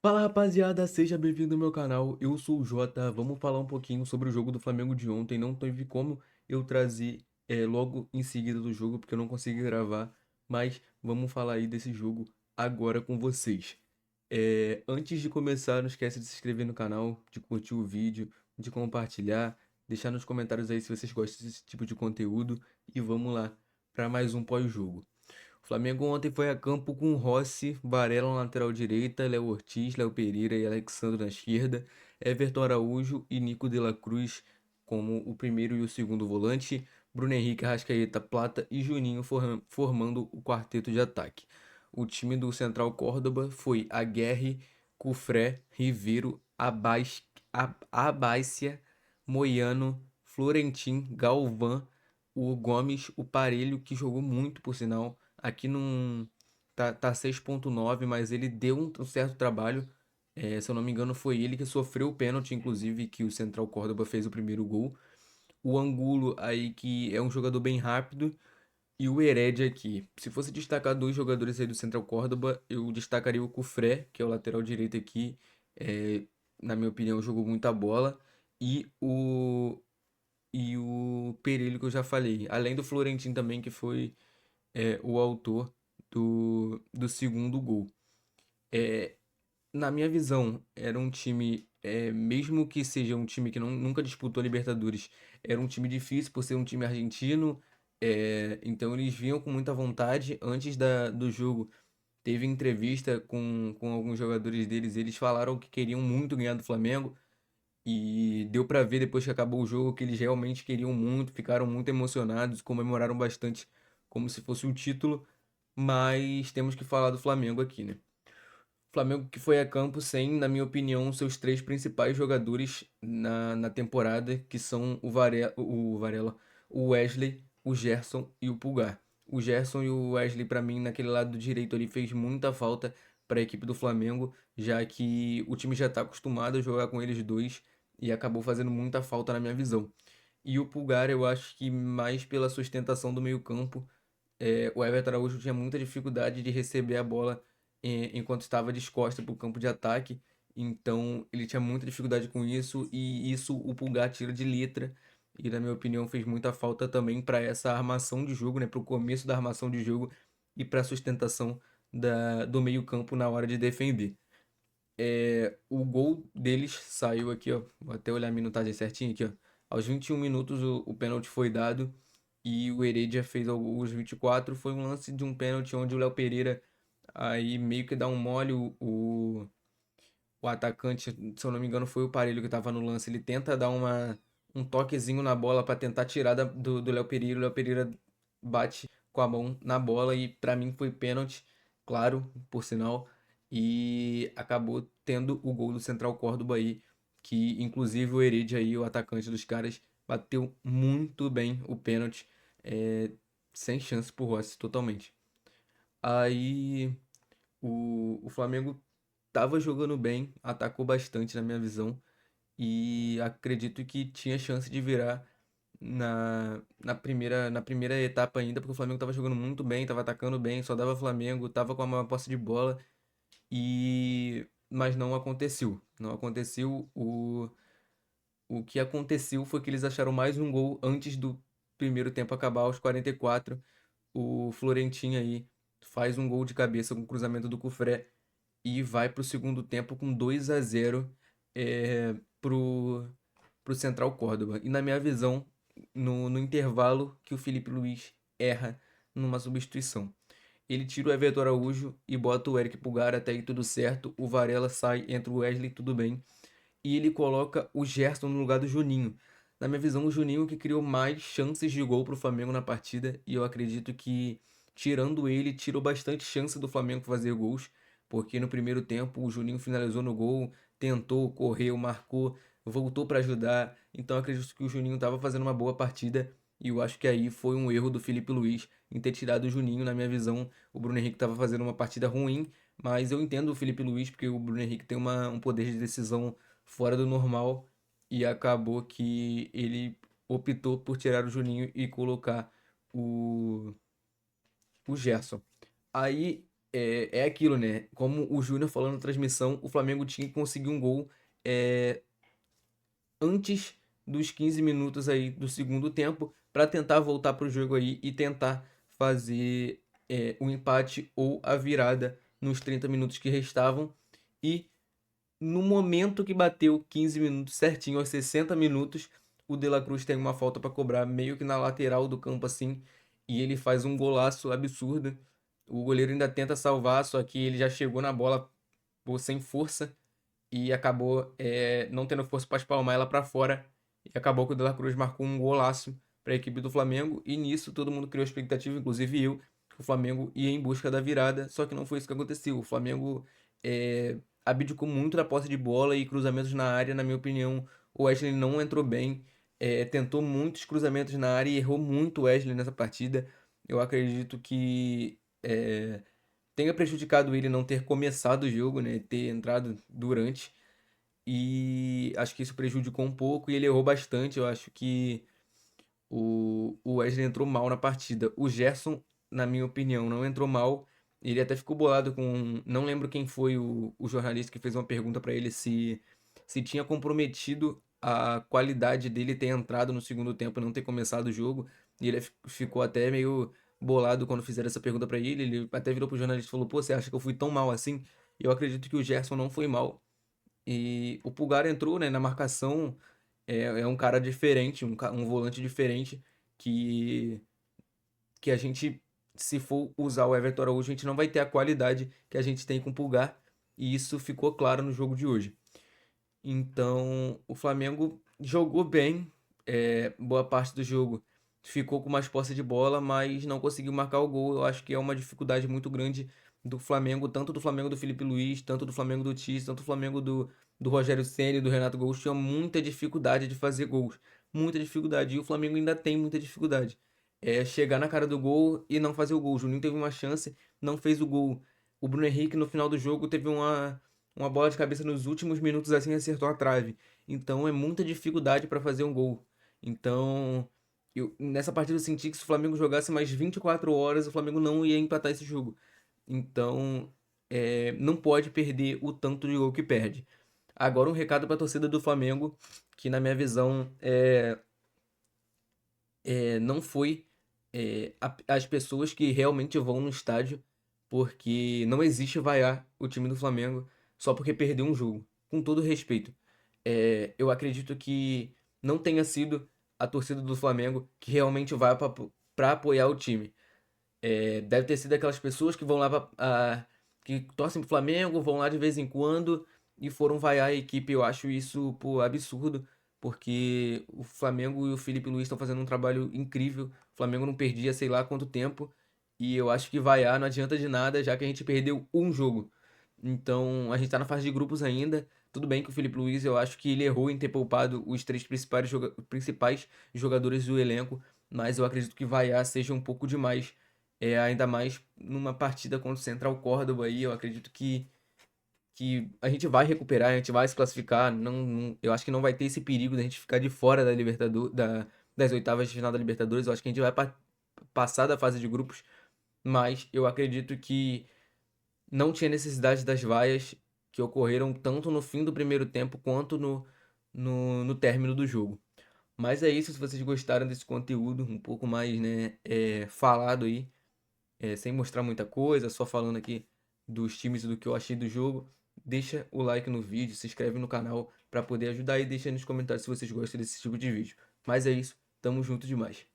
Fala rapaziada, seja bem-vindo ao meu canal, eu sou o Jota, vamos falar um pouquinho sobre o jogo do Flamengo de ontem. Não teve como eu trazer logo em seguida do jogo, porque eu não consegui gravar, mas vamos falar aí desse jogo agora com vocês. Antes de começar, não esquece de se inscrever no canal, de curtir o vídeo, de compartilhar, deixar nos comentários aí se vocês gostam desse tipo de conteúdo e vamos lá para mais um pós-jogo. O Flamengo ontem foi a campo com Rossi, Varela na lateral direita, Léo Ortiz, Léo Pereira e Alexandre na esquerda, Everton Araújo e Nico de la Cruz como o primeiro e o segundo volante, Bruno Henrique, Arrascaeta, Plata e Juninho formando o quarteto de ataque. O time do Central Córdoba foi Aguerre, Cufré, Ribeiro, Abácia, Moiano, Florentin, Galvão, o Gomes, o Parelho, que jogou muito por sinal. Aqui não tá 6,9, mas ele deu um certo trabalho. Se eu não me engano, foi ele que sofreu o pênalti, inclusive, que o Central Córdoba fez o primeiro gol. O Angulo aí, que é um jogador bem rápido. E o Heredia aqui. Se fosse destacar dois jogadores aí do Central Córdoba, eu destacaria o Cufré, que é o lateral direito aqui. É, na minha opinião, jogou muita bola. E o Perillo, que eu já falei. Além do Florentino também, que foi o autor do segundo gol. É, na minha visão, era um time, mesmo que seja um time que nunca disputou Libertadores, era um time difícil por ser um time argentino. Então eles vinham com muita vontade. Antes do jogo, teve entrevista com alguns jogadores deles. Eles falaram que queriam muito ganhar do Flamengo. E deu pra ver depois que acabou o jogo que eles realmente queriam muito, ficaram muito emocionados, comemoraram bastante como se fosse um título. Mas temos que falar do Flamengo aqui, né? Flamengo que foi a campo sem, na minha opinião, seus três principais jogadores na temporada, que são o Varela, o Wesley, o Gerson e o Pulgar. O Gerson e o Wesley, para mim, naquele lado direito ali, fez muita falta para a equipe do Flamengo, já que o time já está acostumado a jogar com eles dois e acabou fazendo muita falta na minha visão. E o Pulgar, eu acho que mais pela sustentação do meio-campo, o Everton Araújo tinha muita dificuldade de receber a bola enquanto estava disposta para o campo de ataque. Então ele tinha muita dificuldade com isso e isso o Pulgar tira de letra. E na minha opinião fez muita falta também para essa armação de jogo, né, para o começo da armação de jogo e para a sustentação do meio-campo na hora de defender. O gol deles saiu aqui, ó. Vou até olhar a minutagem certinho aqui, ó. Aos 21 minutos o pênalti foi dado e o Heredia fez aos 24. Foi um lance de um pênalti onde o Léo Pereira aí meio que dá um mole. O atacante, se eu não me engano, foi o Parelho que estava no lance. Ele tenta dar um toquezinho na bola para tentar tirar do Léo Pereira. O Léo Pereira bate com a mão na bola e para mim foi pênalti, claro, por sinal. E acabou tendo o gol do Central Córdoba aí, que inclusive o Heredia aí, o atacante dos caras, bateu muito bem o pênalti, é, sem chance pro Rossi, totalmente. Aí o Flamengo tava jogando bem, atacou bastante na minha visão e acredito que tinha chance de virar na primeira etapa ainda, porque o Flamengo tava jogando muito bem, tava atacando bem, só dava Flamengo, tava com a maior posse de bola mas não aconteceu. Não aconteceu. O que aconteceu foi que eles acharam mais um gol antes do primeiro tempo acabar, aos 44. O Florentino aí faz um gol de cabeça com o cruzamento do Cufré e vai para o segundo tempo com 2-0 pro Central Córdoba. E na minha visão, no intervalo que o Felipe Luiz erra numa substituição. Ele tira o Everton Araújo e bota o Eric Pulgar, até aí tudo certo. O Varela sai, entra o Wesley, tudo bem. E ele coloca o Gerson no lugar do Juninho. Na minha visão, o Juninho que criou mais chances de gol para o Flamengo na partida. E eu acredito que, tirando ele, tirou bastante chance do Flamengo fazer gols. Porque no primeiro tempo o Juninho finalizou no gol, tentou, correu, marcou, voltou para ajudar. Então eu acredito que o Juninho estava fazendo uma boa partida. E eu acho que aí foi um erro do Felipe Luiz em ter tirado o Juninho. Na minha visão, o Bruno Henrique estava fazendo uma partida ruim. Mas eu entendo o Felipe Luiz, porque o Bruno Henrique tem um poder de decisão fora do normal e acabou que ele optou por tirar o Juninho e colocar o, o Gerson. Aí é aquilo, né? Como o Júnior falou na transmissão, o Flamengo tinha que conseguir um gol é, antes dos 15 minutos aí do segundo tempo para tentar voltar para o jogo aí e tentar fazer o empate ou a virada nos 30 minutos que restavam. E no momento que bateu 15 minutos certinho, aos 60 minutos, o De La Cruz tem uma falta para cobrar meio que na lateral do campo assim, e ele faz um golaço absurdo. O goleiro ainda tenta salvar, só que ele já chegou na bola pô, sem força e acabou não tendo força para espalmar ela para fora. E acabou que o De La Cruz marcou um golaço para a equipe do Flamengo. E nisso todo mundo criou expectativa, inclusive eu, que o Flamengo ia em busca da virada. Só que não foi isso que aconteceu. O Flamengo abdicou muito da posse de bola e cruzamentos na área. Na minha opinião, o Wesley não entrou bem. Tentou muitos cruzamentos na área e errou muito o Wesley nessa partida. Eu acredito que tenha prejudicado ele não ter começado o jogo, né? Ter entrado durante. E acho que isso prejudicou um pouco e ele errou bastante. Eu acho que o Wesley entrou mal na partida. O Gerson, na minha opinião, não entrou mal. Ele até ficou bolado com. Não lembro quem foi o jornalista que fez uma pergunta pra ele se tinha comprometido a qualidade dele ter entrado no segundo tempo e não ter começado o jogo. E ele ficou até meio bolado quando fizeram essa pergunta pra ele. Ele até virou pro jornalista e falou: Pô, você acha que eu fui tão mal assim? Eu acredito que o Gerson não foi mal. E o Pulgar entrou, né, na marcação. É um cara diferente, um volante diferente que, que a gente, se for usar o Everton Araújo, a gente não vai ter a qualidade que a gente tem com o Pulgar. E isso ficou claro no jogo de hoje. Então, o Flamengo jogou bem, boa parte do jogo ficou com mais posse de bola, mas não conseguiu marcar o gol. Eu acho que é uma dificuldade muito grande do Flamengo, tanto do Flamengo do Felipe Luiz, tanto do Flamengo do Tite, tanto do Flamengo do Rogério Ceni, do Renato Gaúcho, tinha muita dificuldade de fazer gols, muita dificuldade, e o Flamengo ainda tem muita dificuldade. Chegar na cara do gol e não fazer o gol. O Juninho teve uma chance, não fez o gol. O Bruno Henrique no final do jogo teve uma bola de cabeça nos últimos minutos assim acertou a trave. Então é muita dificuldade para fazer um gol. Então, nessa partida eu senti que se o Flamengo jogasse mais 24 horas, o Flamengo não ia empatar esse jogo. Então, não pode perder o tanto de gol que perde. Agora um recado para a torcida do Flamengo, que na minha visão não foi as pessoas que realmente vão no estádio, porque não existe vaiar o time do Flamengo só porque perdeu um jogo. Com todo respeito, eu acredito que não tenha sido a torcida do Flamengo que realmente vai para apoiar o time. Deve ter sido aquelas pessoas que vão lá que torcem pro Flamengo, vão lá de vez em quando e foram vaiar a equipe. Eu acho isso, pô, absurdo, porque o Flamengo e o Felipe Luiz estão fazendo um trabalho incrível. O Flamengo não perdia sei lá quanto tempo e eu acho que vaiar não adianta de nada, já que a gente perdeu um jogo. Então, a gente tá na fase de grupos ainda. Tudo bem que o Felipe Luiz, eu acho que ele errou em ter poupado os três principais jogadores do elenco, mas eu acredito que vaiar seja um pouco demais. Ainda mais numa partida contra o Central Córdoba aí, eu acredito que a gente vai recuperar, a gente vai se classificar. Eu acho que não vai ter esse perigo da gente ficar de fora da das oitavas de final da Libertadores. Eu acho que a gente vai passar da fase de grupos, mas eu acredito que não tinha necessidade das vaias que ocorreram tanto no fim do primeiro tempo quanto no término do jogo. Mas é isso, se vocês gostaram desse conteúdo um pouco mais, né, falado aí, sem mostrar muita coisa, só falando aqui dos times e do que eu achei do jogo, deixa o like no vídeo, se inscreve no canal para poder ajudar e deixa nos comentários se vocês gostam desse tipo de vídeo. Mas é isso, tamo junto demais.